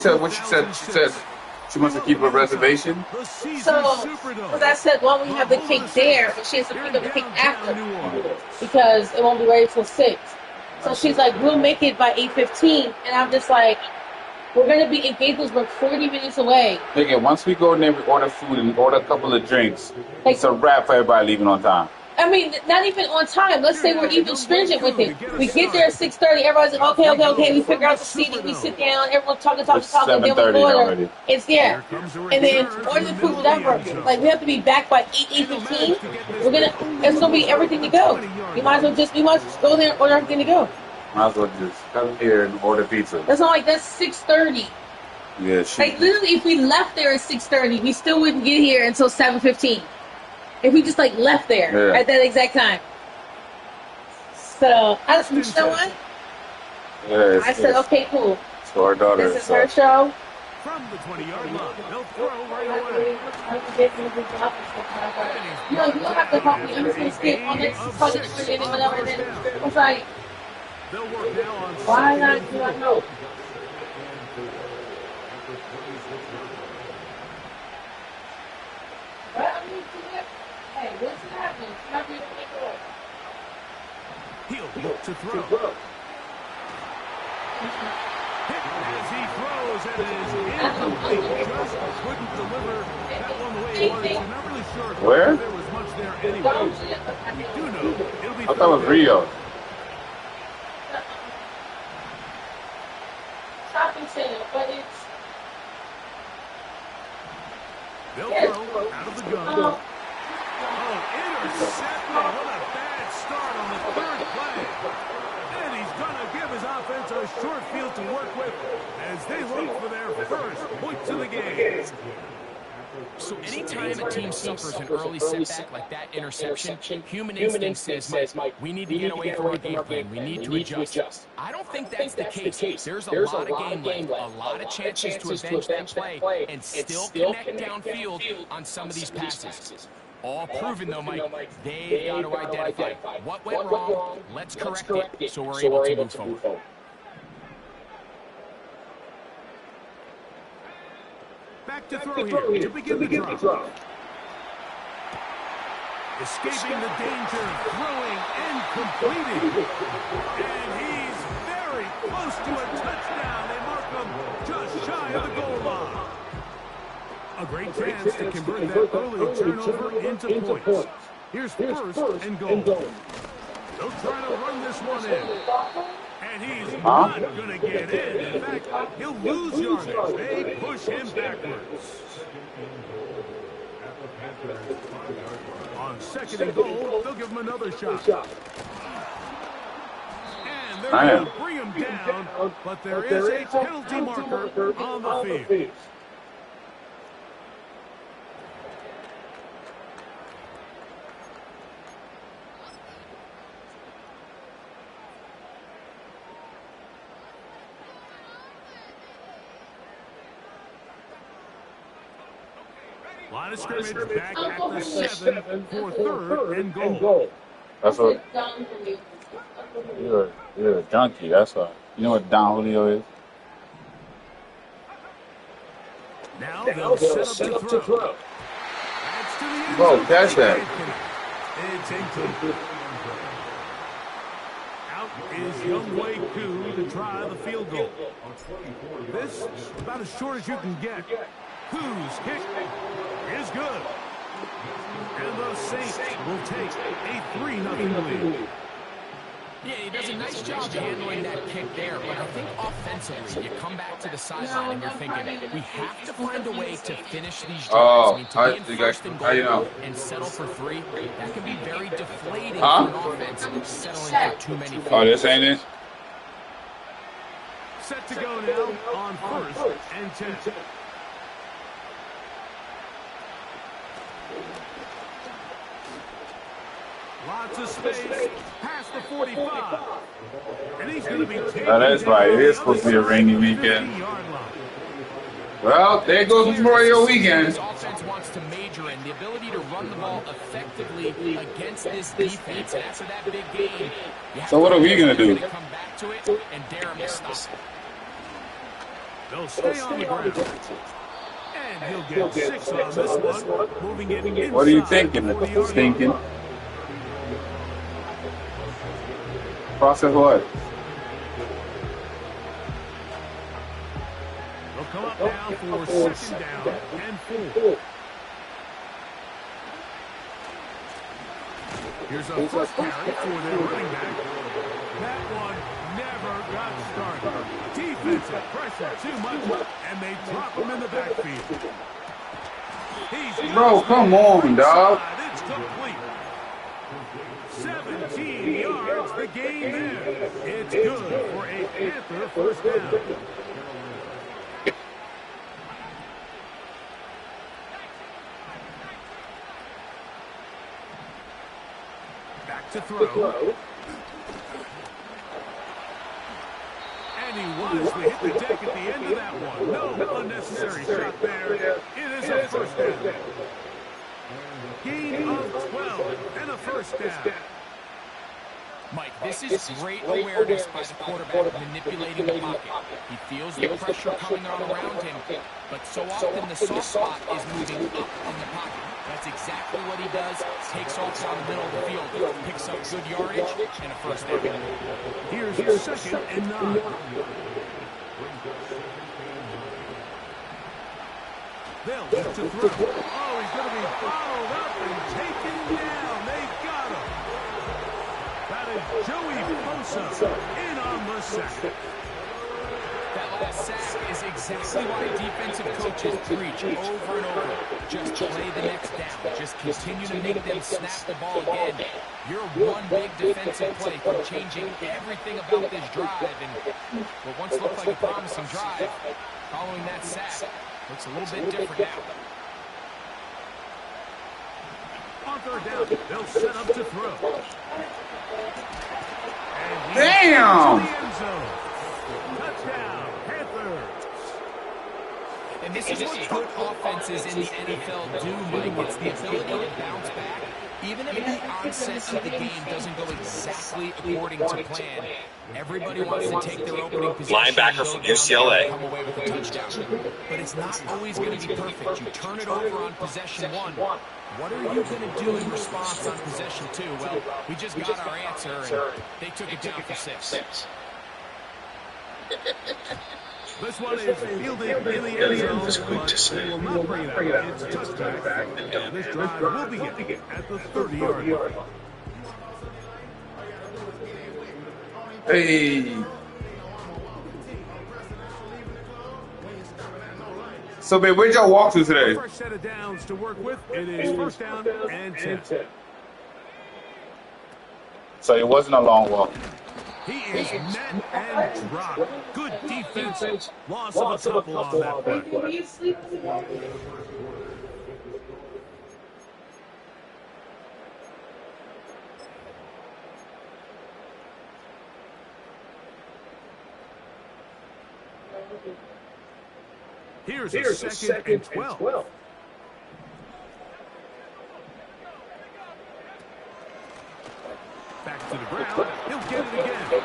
said what she said. She said she wants to keep a reservation. So, because I said, why don't we have the cake there, but she has to pick up the cake after because it won't be ready till 6. So she's like, we'll make it by 8:15, and I'm just like, we're gonna be in Gaithersburg 40 minutes away. Again, once we go in there, we order food and order a couple of drinks. Like, it's a wrap for everybody leaving on time. I mean, not even on time. Let's say we're even stringent with it. We get there at 6:30. Everybody's like, okay. We figure out the seating. We sit down. Everyone's talking. Then we order. Already. It's there, and then order the food whatever. Like we have to be back by 8:15. It's gonna be everything to go. We might as well go there and order everything to go. Might as well just come here and order pizza. That's not like that's 6:30. Yeah, like literally, if we left there at 6:30, we still wouldn't get here until 7:15. If we just like left there at that exact time. So you know what? Yeah, I said, okay, cool. So our daughter. This is her show. From the 20-yard line, they'll throw right away. No, you don't have to help me. I'm just gonna skip on this project and whatever. Then it's like, they'll work now on why not? Do I know? Hey, what's happening? He'll look to throw. As he throws, it is incomplete. Just couldn't deliver that one the way it was. I'm not really sure where there was much there anyway. We do know it'll be. I thought it was Rio. Shopping center, but it's. They'll throw out of the gun. Intercepted. What a bad start on the third play. And he's going to give his offense a short field to work with as they look for their first points of the game. So anytime a team suffers an early setback like that interception, human instinct says, Mike, we need to get away from our game plan. We need to adjust. I don't think that's the case. There's a lot of game left, a lot of chances to avenge that play and still connect downfield on some of these passes. All proven, though, Mike, they've got to identify what went wrong. Let's correct it so we're able to move forward. Back to throw here to begin the draw. Escaping the danger, throwing and completing. And he's very close to a touchdown. They mark him just shy of the goal line. A great chance to convert that early turnover into points. Here's first and goal. They'll try to run this one in. And he's not going to get in. In fact, he'll lose yardage. They push him backwards. On second and goal, they'll give him another shot. And they're going to bring him down, but there is a penalty marker on the field. Line of scrimmage back at the 7 for third and goal. That's what. You're a junkie. That's what. You know what Don Julio is? Now they'll set up to throw. Bro, catch that. It's incomplete. Out is Young Wei Koo to try the field goal. This about as short as you can get. Koo's kick is good. And the Saints will take a 3-0 lead. Yeah, he does a nice job handling that kick there, but I think offensively, you come back to the sideline and you're thinking, we have to find a way to finish these drives. To be in first and goal and settle for 3, that can be very deflating for an offense settling for too many points. Oh, this ain't it? Set to go now on first and 10. Lots of space past the 45. And he's going to be taking that's right. It is supposed to be a rainy weekend. Well, there goes Memorial Weekend. This offense wants to major in the ability to run the ball effectively against this defense. And after that big game, so what are we going to do? Come back to it and dare him to stop. They'll stay on the ground. And he'll get 6 on this one. Moving it inside. What are you thinking? Stinking. Process what? They'll come up now for 2nd down and 4. Here's a first carry for their running back. That one never got started. Defensive pressure too much, and they drop him in the backfield. Bro, come on, dog. It's complete. 17 yards, the game there. It's good for a Panther first down. Back to throw. And he wisely hit the deck at the end of that one. No unnecessary shot there. It is a first down. Gain of 12 and a first down. Mike, this is great awareness by the quarterback manipulating the pocket. He feels the pressure coming on around him, but so often the soft spot is moving up in the pocket. That's exactly what he does. Takes off down the middle of the field, picks up good yardage, and a first down. Here's 2nd and 9. They'll look to throw. Oh, he's going to be followed up and taken down. They got him. That is Joey Bosa in on the sack. That last sack is exactly why defensive coaches preach over and over. Just play the next down. Just continue to make them snap the ball again. You're one big defensive play from changing everything about this drive. And what once looked like a promising drive, following that sack, looks a little bit different now. On 3rd down, they'll set up to throw. And damn! To the end zone. Touchdown, Panthers. And this is what good offenses in the NFL do, Mike. It's the ability to bounce back. Even if the onset of the game doesn't go exactly according to plan, everybody wants to take their opening position. Linebacker from UCLA. Come away with a touchdown. But it's not always going to be perfect. You turn it over on possession 1. What are you going to do in response on possession 2? Well, we just got our answer, and they took it down for 6. This one is fielded in the end zone. It's quick to say. Will not bring it out. It's touchback. And this drive will begin at the 30-yard line. Hey. So, babe, where'd y'all walk to today? First set of downs to work with. It is first down and 10. So it wasn't a long walk. He is met and dropped. Good defense. Loss of a couple on that play. Here's a second and 12. Back to the ground. He'll get it again.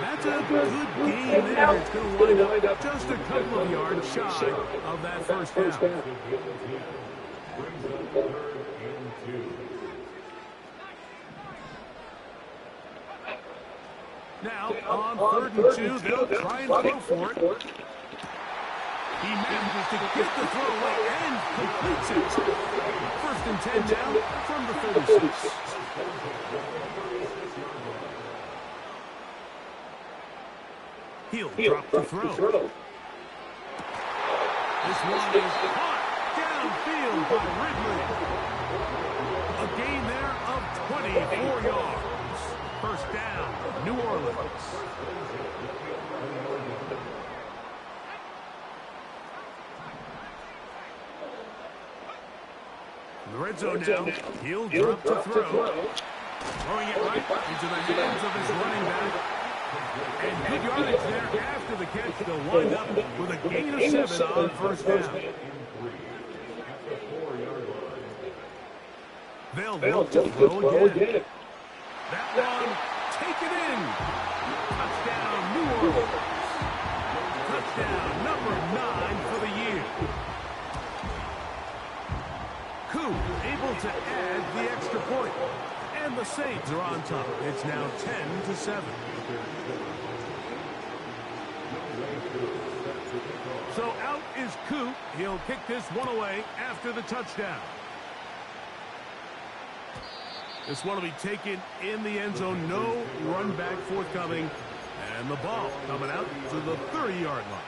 That's a good game there. It's going to wind up just a couple of yards shy of that first down. Now, on 3rd and 2, they'll try and go for it. He manages to get the throw away and completes it. 1st and 10 down from the 36. He'll drop the throw. This one is caught downfield by Ridley. A gain there of 24 yards. First down, New Orleans. The red zone now. He'll drop to throw. Throwing it right into the hands of his running back. And good yardage there after the catch. They'll wind up with a gain of 7 on first down. They'll look to throw again. That one, take it in. Touchdown, New Orleans. touchdown, number 9 for the year. Coop able to add the extra point. And the Saints are on top. It's now 10-7. So out is Coop. He'll kick this one away after the touchdown. This one will be taken in the end zone. No run back forthcoming. And the ball coming out to the 30-yard line.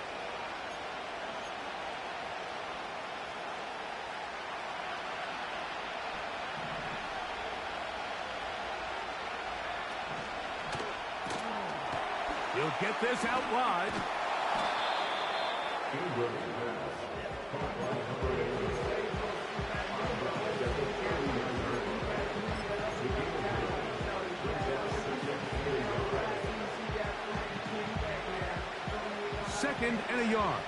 He'll get this out wide. Second and a yard.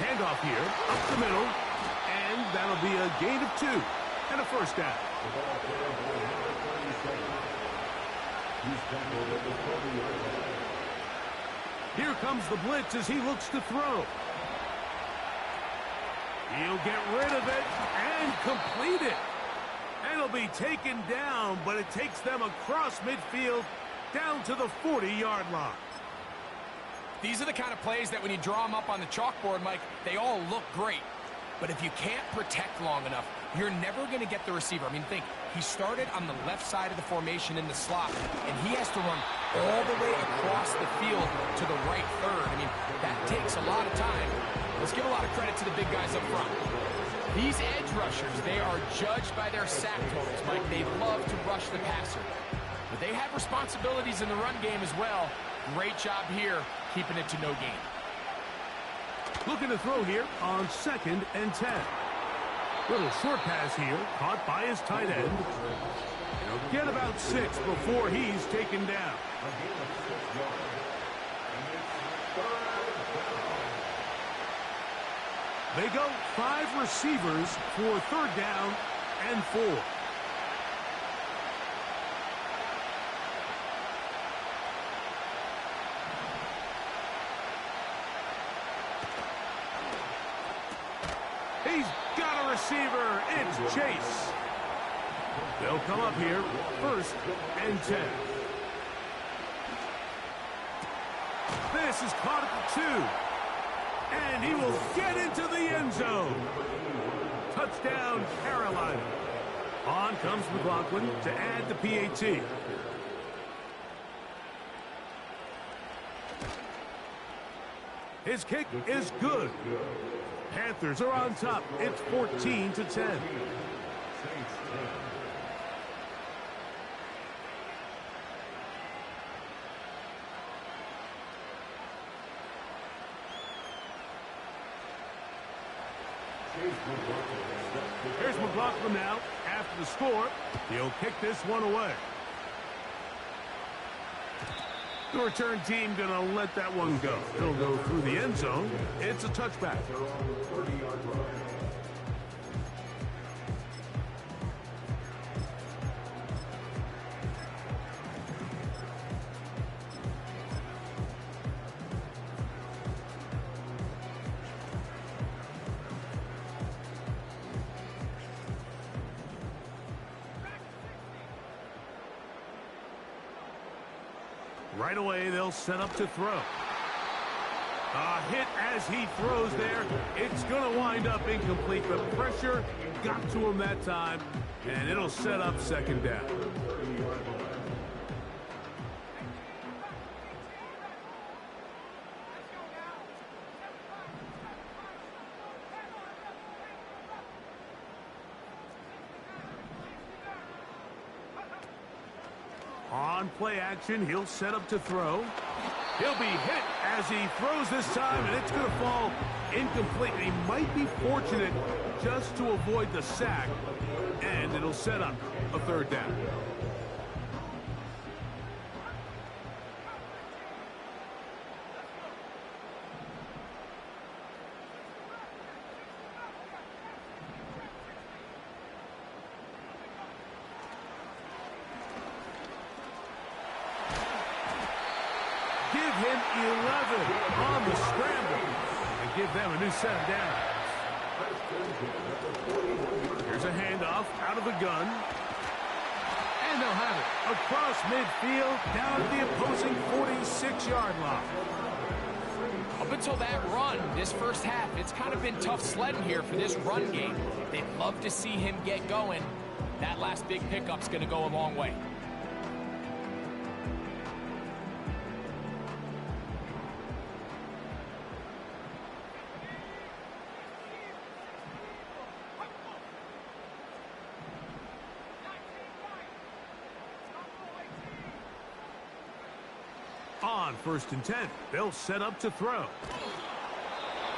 Handoff here, up the middle, and that'll be a gain of 2 and a first down. Here comes the blitz as he looks to throw. He'll get rid of it and complete it. And it'll be taken down, but it takes them across midfield down to the 40-yard line. These are the kind of plays that when you draw them up on the chalkboard, Mike, they all look great. But if you can't protect long enough, you're never going to get the receiver. I mean, think, he started on the left side of the formation in the slot, and he has to run all the way across the field to the right third. I mean, that takes a lot of time. Let's give a lot of credit to the big guys up front. These edge rushers, they are judged by their sack totals, Mike. They love to rush the passer. But they have responsibilities in the run game as well. Great job here, keeping it to no gain. Looking to throw here on 2nd and 10. Little short pass here, caught by his tight end. He'll get about 6 before he's taken down. They go 5 receivers for 3rd down and 4. He's got a receiver. It's Chase. They'll come up here, 1st and 10. This is caught at the 2. And he will get into the end zone. Touchdown, Carolina. On comes McLaughlin to add the PAT. His kick is good. Panthers are on top. It's 14-10. Here's McLaughlin now. After the score, he'll kick this one away. The return team going to let that one go. It'll go through the end zone. It's a touchback. Right away, they'll set up to throw. A hit as he throws there. It's going to wind up incomplete. The pressure got to him that time, and it'll set up 2nd down. On play action, he'll set up to throw. He'll be hit as he throws this time, and it's going to fall incomplete. He might be fortunate just to avoid the sack, and it'll set up a 3rd down. give him 11 on the scramble and give them a new set of downs. Here's a handoff out of the gun. And they'll have it across midfield down to the opposing 46-yard line. Up until that run, this first half, it's kind of been tough sledding here for this run game. They'd love to see him get going. That last big pickup's going to go a long way. On 1st and 10, they'll set up to throw.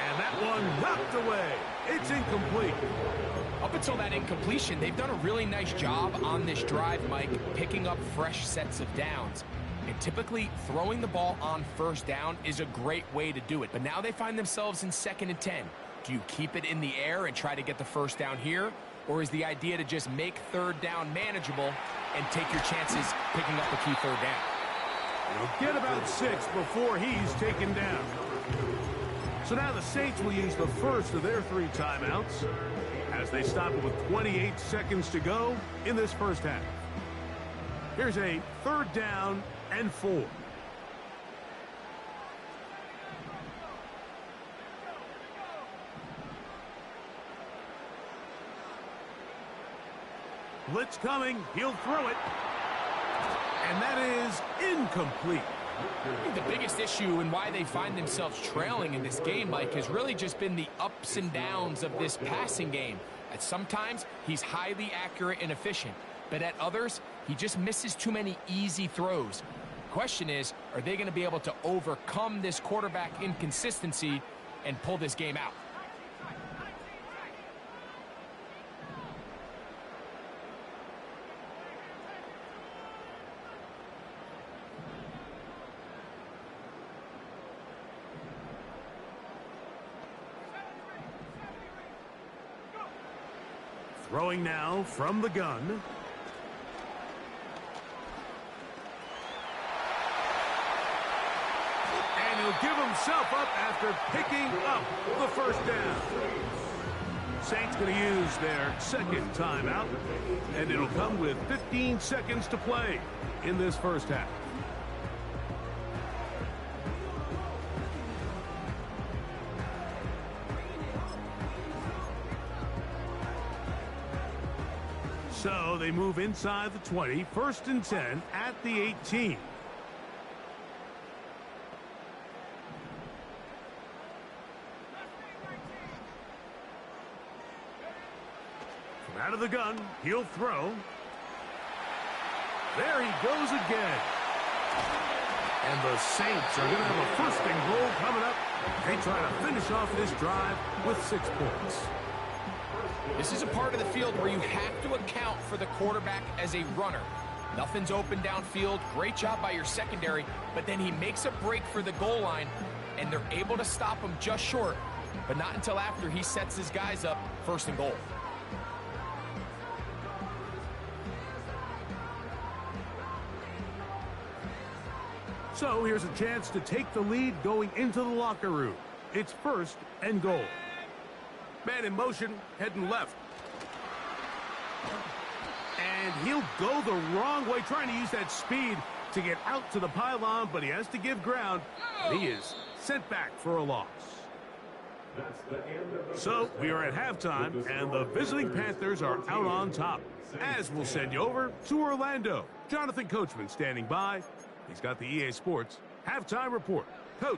And that one knocked away. It's incomplete. Up until that incompletion, they've done a really nice job on this drive, Mike, picking up fresh sets of downs. And typically, throwing the ball on 1st down is a great way to do it. But now they find themselves in 2nd and 10. Do you keep it in the air and try to get the 1st down here? Or is the idea to just make 3rd down manageable and take your chances picking up the key 3rd down? He'll get about 6 before he's taken down. So now the Saints will use the first of their 3 timeouts as they stop it with 28 seconds to go in this first half. Here's a 3rd down and 4. Blitz coming. He'll throw it. And that is incomplete. I think the biggest issue and why they find themselves trailing in this game, Mike, has really just been the ups and downs of this passing game. At sometimes, he's highly accurate and efficient, but at others, he just misses too many easy throws. The question is, are they going to be able to overcome this quarterback inconsistency and pull this game out? Throwing now from the gun. And he'll give himself up after picking up the 1st down. Saints going to use their 2nd timeout, and it'll come with 15 seconds to play in this first half. So they move inside the 20, 1st and 10 at the 18. From out of the gun, he'll throw. There he goes again. And the Saints are going to have a 1st and goal coming up. They try to finish off this drive with 6 points. This is a part of the field where you have to account for the quarterback as a runner. Nothing's open downfield. Great job by your secondary, but then he makes a break for the goal line, and they're able to stop him just short, but not until after he sets his guys up 1st and goal. So here's a chance to take the lead going into the locker room. It's 1st and goal. Man in motion, heading left. And he'll go the wrong way, trying to use that speed to get out to the pylon, but he has to give ground. He is sent back for a loss. So we are at halftime, and the visiting Panthers are out on top. As we'll send you over to Orlando. Jonathan Coachman standing by. He's got the EA Sports halftime report. Coach.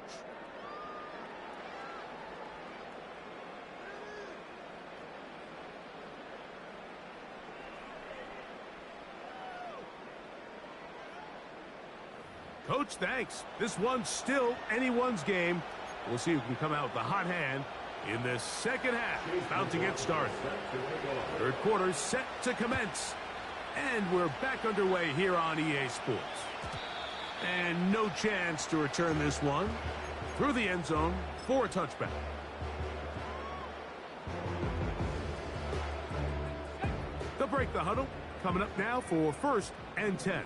Coach, thanks. This one's still anyone's game. We'll see who can come out with the hot hand in this second half. About to get started. 3rd quarter set to commence. And we're back underway here on EA Sports. And no chance to return this one through the end zone for a touchback. They'll break the huddle. Coming up now for 1st and 10.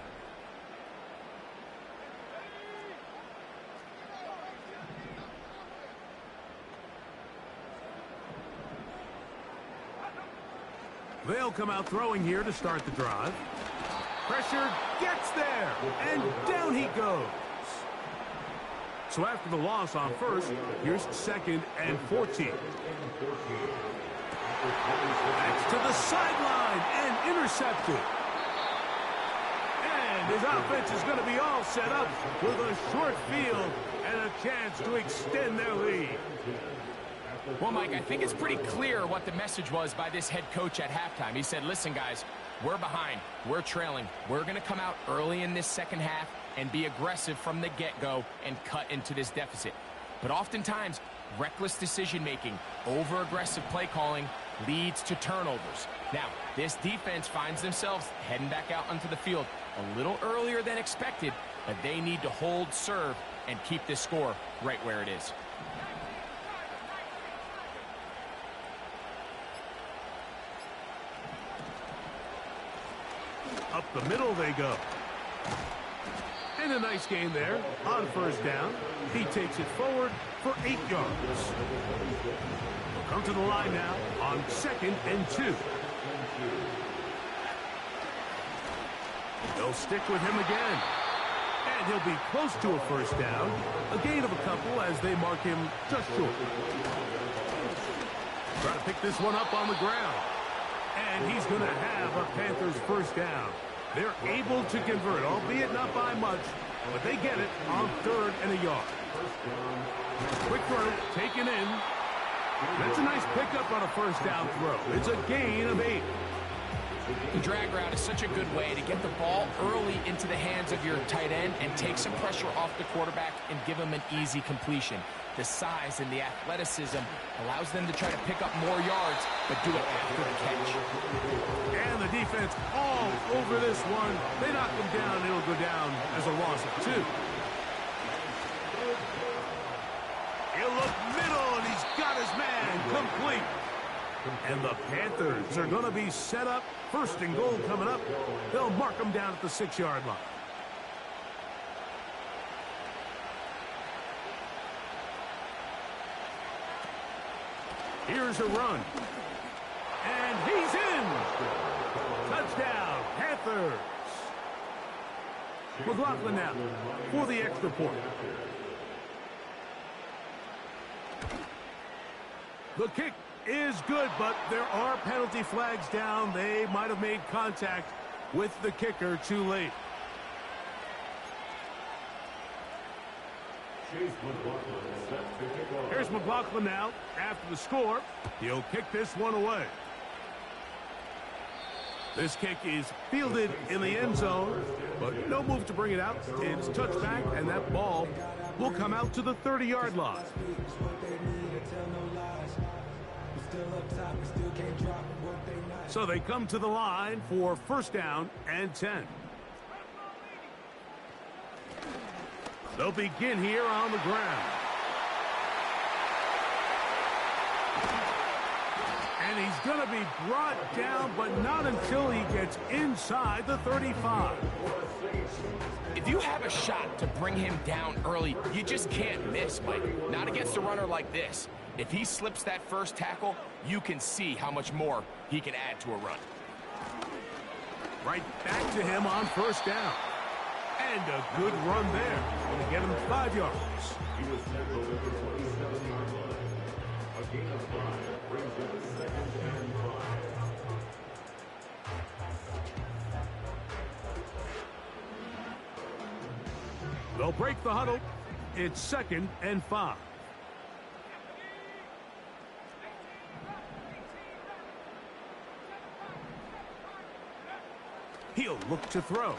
They'll come out throwing here to start the drive. Pressure gets there, and down he goes. So after the loss on first, here's 2nd and 14. That's to the sideline and intercepted. And his offense is going to be all set up with a short field and a chance to extend their lead. Well, Mike, I think it's pretty clear what the message was by this head coach at halftime. He said, listen, guys, we're behind. We're trailing. We're going to come out early in this second half and be aggressive from the get-go and cut into this deficit. But oftentimes, reckless decision-making, over-aggressive play calling leads to turnovers. Now, this defense finds themselves heading back out onto the field a little earlier than expected, but they need to hold serve and keep this score right where it is. Up the middle they go. And a nice gain there on first down. He takes it forward for 8 yards. We'll come to the line now on 2nd and 2. They'll stick with him again. And he'll be close to a first down. A gain of a couple as they mark him just short. Try to pick this one up on the ground. And he's going to have a Panthers first down. They're able to convert, albeit not by much, but they get it on 3rd and a yard. Quick throw, taken in. That's a nice pickup on a first down throw. It's a gain of 8. The drag route is such a good way to get the ball early into the hands of your tight end and take some pressure off the quarterback and give him an easy completion. The size and the athleticism allows them to try to pick up more yards, but do it after the catch. And the defense all over this one. They knock him down. It'll go down as a loss of 2. He'll look middle, and he's got his man complete. And the Panthers are going to be set up. 1st and goal coming up. They'll mark them down at the 6-yard line. Here's a run. And he's in. Touchdown, Panthers. McLaughlin now for the extra point. The kick is good, but there are penalty flags down. They might have made contact with the kicker too late. Here's McLaughlin now after the score. He'll kick this one away. This kick is fielded in the end zone, but no move to bring it out. It's touchback, and that ball will come out to the 30-yard line. So they come to the line for 1st down and 10. They'll begin here on the ground. And he's going to be brought down, but not until he gets inside the 35. If you have a shot to bring him down early, you just can't miss, Mike. Not against a runner like this. If he slips that first tackle, you can see how much more he can add to a run. Right back to him on 1st down. And a good run there. Going to get him 5 yards. He was tackled at the 27-yard line. A gain of 5 brings him to 2nd and 5. They'll break the huddle. It's 2nd and 5. He'll look to throw.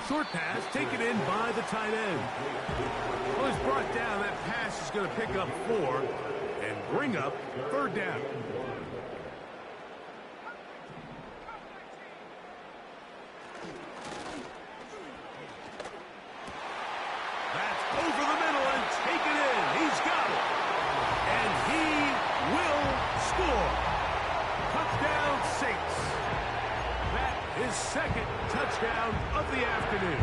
Short pass taken in by the tight end. Well, he's brought down. That pass is going to pick up 4 and bring up 3rd down. That's over the middle and taken in. He's got it. And he will score. Touchdown Saints. His 2nd touchdown of the afternoon.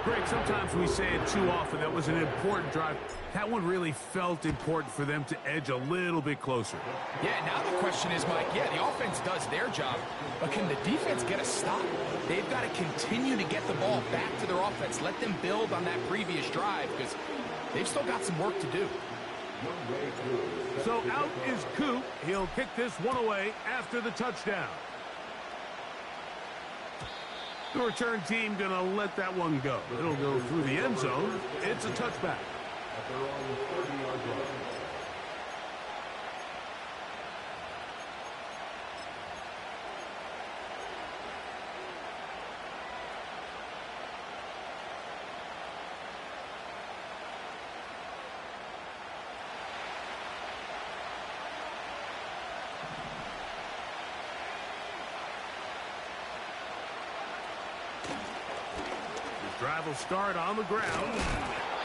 Greg, sometimes we say it too often. That was an important drive. That one really felt important for them to edge a little bit closer. Yeah, now the question is, Mike, yeah, the offense does their job, but can the defense get a stop? They've got to continue to get the ball back to their offense. Let them build on that previous drive because they've still got some work to do. So out is Coop. He'll kick this one away after the touchdown. The return team going to let that one go. It'll go through the end zone. It's a touchback. Drive will start on the ground.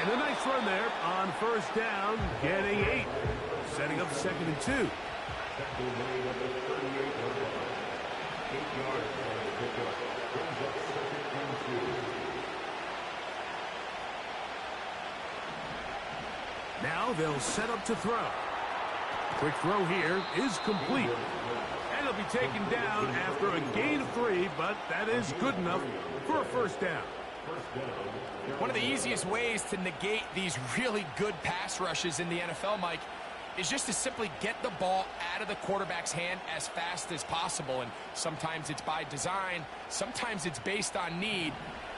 And a nice run there on first down, getting 8. Setting up 2nd and 2. Now they'll set up to throw. Quick throw here is complete. And he'll be taken down after a gain of 3, but that is good enough for a first down. One of the easiest ways to negate these really good pass rushes in the NFL, Mike, is just to simply get the ball out of the quarterback's hand as fast as possible. And sometimes it's by design, sometimes it's based on need.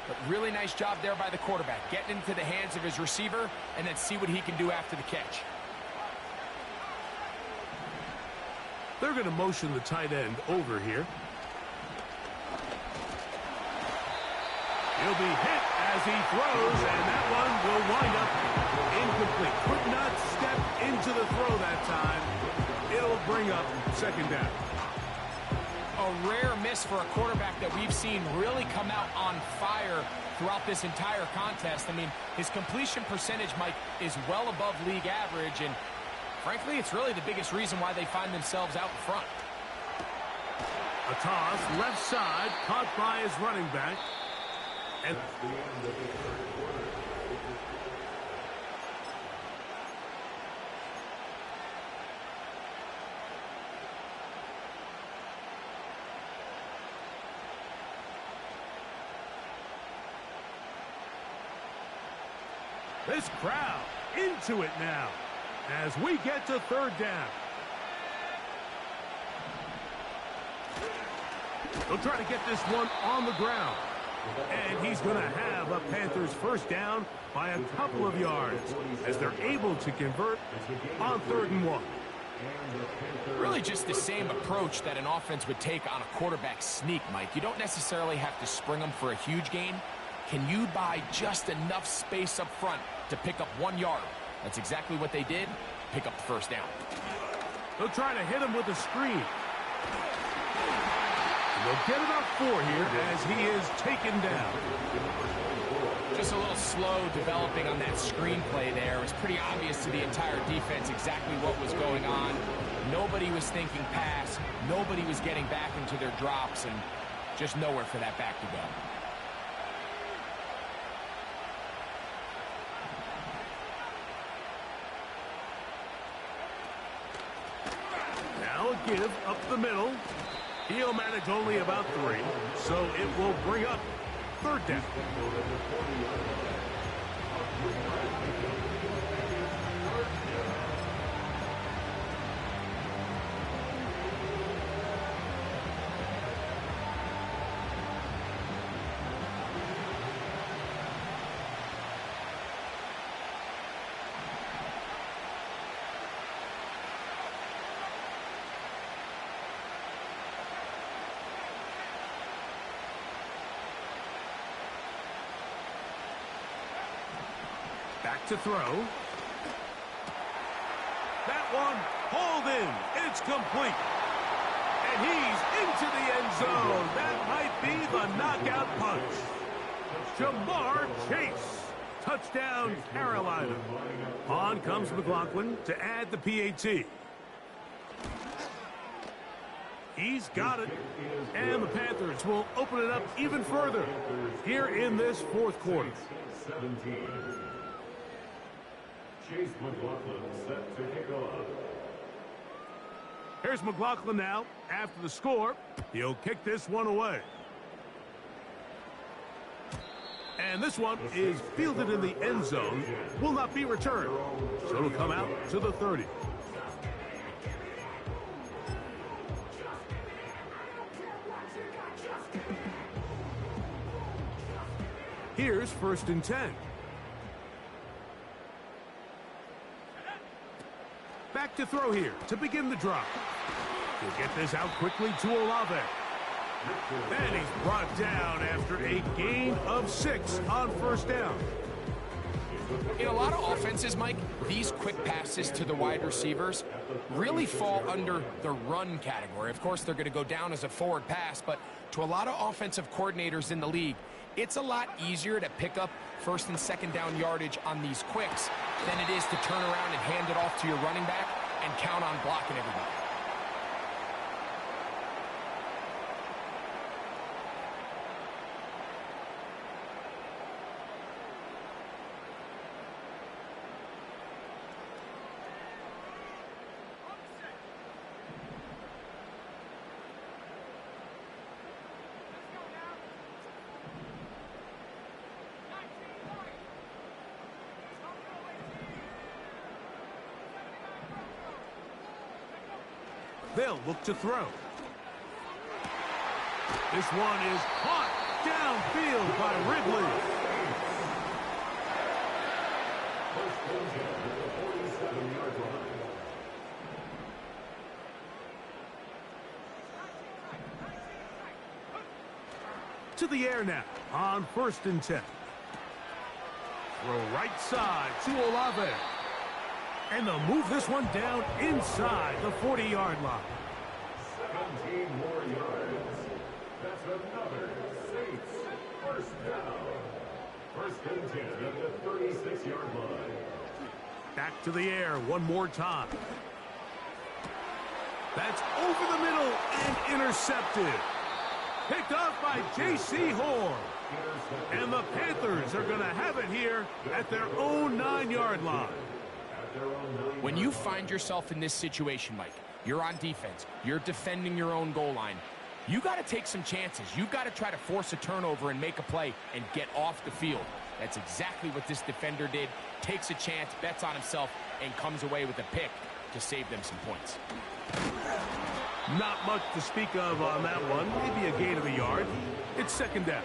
But really nice job there by the quarterback, getting into the hands of his receiver and then see what he can do after the catch. They're going to motion the tight end over here. He'll be hit as he throws, and that one will wind up incomplete. Could not step into the throw that time. It'll bring up 2nd down. A rare miss for a quarterback that we've seen really come out on fire throughout this entire contest. I mean, his completion percentage, Mike, is well above league average, and frankly, it's really the biggest reason why they find themselves out in front. A toss, left side, caught by his running back. And this crowd into it now as we get to 3rd down. They'll try to get this one on the ground. And he's going to have a Panthers first down by a couple of yards as they're able to convert on 3rd and 1. Really just the same approach that an offense would take on a quarterback sneak, Mike. You don't necessarily have to spring them for a huge gain. Can you buy just enough space up front to pick up 1 yard? That's exactly what they did. Pick up the first down. They'll try to hit him with a screen. They'll get about 4 here as he is taken down. Just a little slow developing on that screenplay there. It was pretty obvious to the entire defense exactly what was going on. Nobody was thinking pass. Nobody was getting back into their drops, and just nowhere for that back to go. Now a give up the middle. He'll manage only about 3, so it will bring up 3rd down. Back to throw. That one hauled in. It's complete. And he's into the end zone. That might be the knockout punch. Jamar Chase. Touchdown, Carolina. On comes McLaughlin to add the PAT. He's got it. And the Panthers will open it up even further here in this fourth quarter. 17. Chase McLaughlin set to kick off. Here's McLaughlin now. After the score, he'll kick this one away. And this one is fielded in the end zone. Will not be returned. So it'll come out to the 30. Here's 1st and 10. Back to throw here to begin the drive. He'll get this out quickly to Olave. And he's brought down after a gain of 6 on 1st down. In a lot of offenses, Mike, these quick passes to the wide receivers really fall under the run category. Of course, they're going to go down as a forward pass, but to a lot of offensive coordinators in the league, it's a lot easier to pick up 1st and 2nd down yardage on these quicks than it is to turn around and hand it off to your running back and count on blocking everybody. They'll look to throw. This one is caught downfield by Ridley. To the air now on 1st and 10. Throw right side to Olave. And they'll move this one down inside the 40-yard line. 17 more yards. That's another Saints 1st down. 1st and 10 at the 36-yard line. Back to the air one more time. That's over the middle and intercepted. Picked off by J.C. Horn. And the Panthers are going to have it here at their own 9-yard line. When you find yourself in this situation, Mike, you're on defense, you're defending your own goal line, you got to take some chances. You've got to try to force a turnover and make a play and get off the field. That's exactly what this defender did. Takes a chance, bets on himself, and comes away with a pick to save them some points. Not much to speak of on that one. Maybe a gain of a yard. It's 2nd down.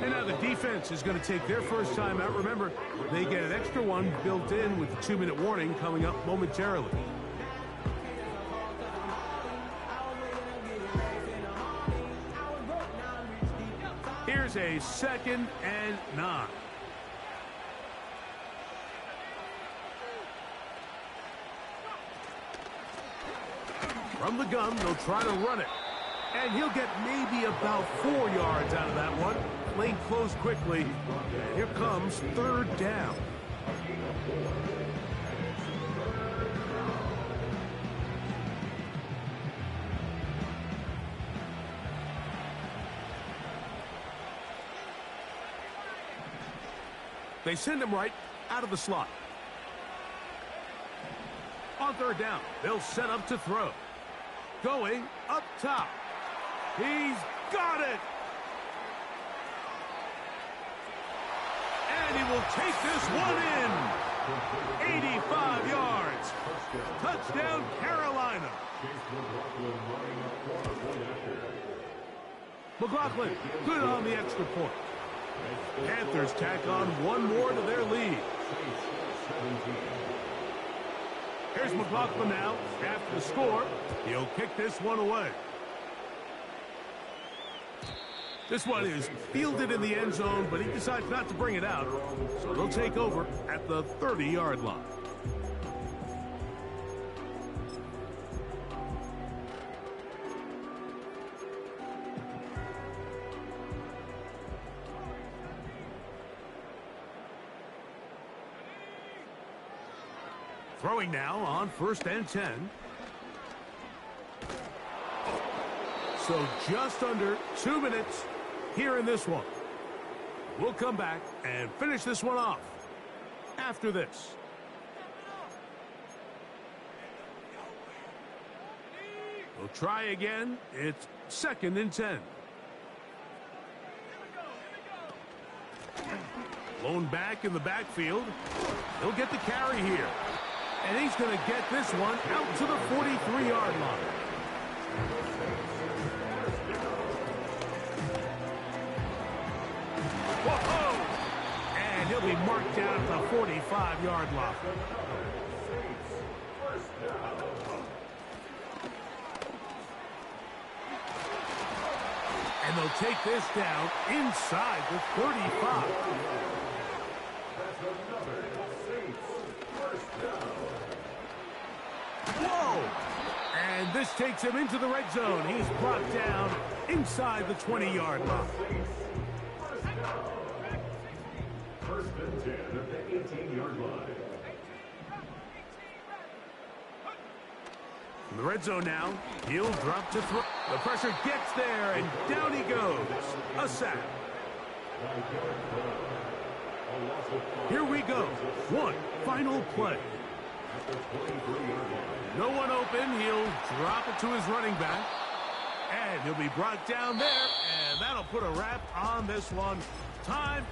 And now the defense is going to take their first time out. Remember, they get an extra one built in with the 2-minute warning coming up momentarily. Here's a 2nd and 9. From the gun, they'll try to run it. And he'll get maybe about 4 yards out of that one. Playing close quickly. And here comes 3rd down. They send him right out of the slot. On 3rd down, they'll set up to throw. Going up top. He's got it. And he will take this one in. 85 yards. Touchdown, Carolina. McLaughlin, good on the extra point. Panthers tack on one more to their lead. Here's McLaughlin now. After the score, he'll kick this one away. This one is fielded in the end zone, but he decides not to bring it out. So they'll take over at the 30-yard line. Throwing now on 1st and 10. So just under 2 minutes here in this one. We'll come back and finish this one off after this. We'll try again. It's 2nd and 10. Blown back in the backfield. He'll get the carry here. And he's going to get this one out to the 43-yard line. Whoa! And he'll be marked down at the 45-yard line. And they'll take this down inside the 35. Whoa! And this takes him into the red zone. He's brought down inside the 20-yard line. First and 10 at the 18-yard line. In the red zone now, he'll drop to throw. The pressure gets there, and down he goes. A sack. Here we go. One final play. No one open. He'll drop it to his running back. And he'll be brought down there, and that'll put a wrap on this one. Time.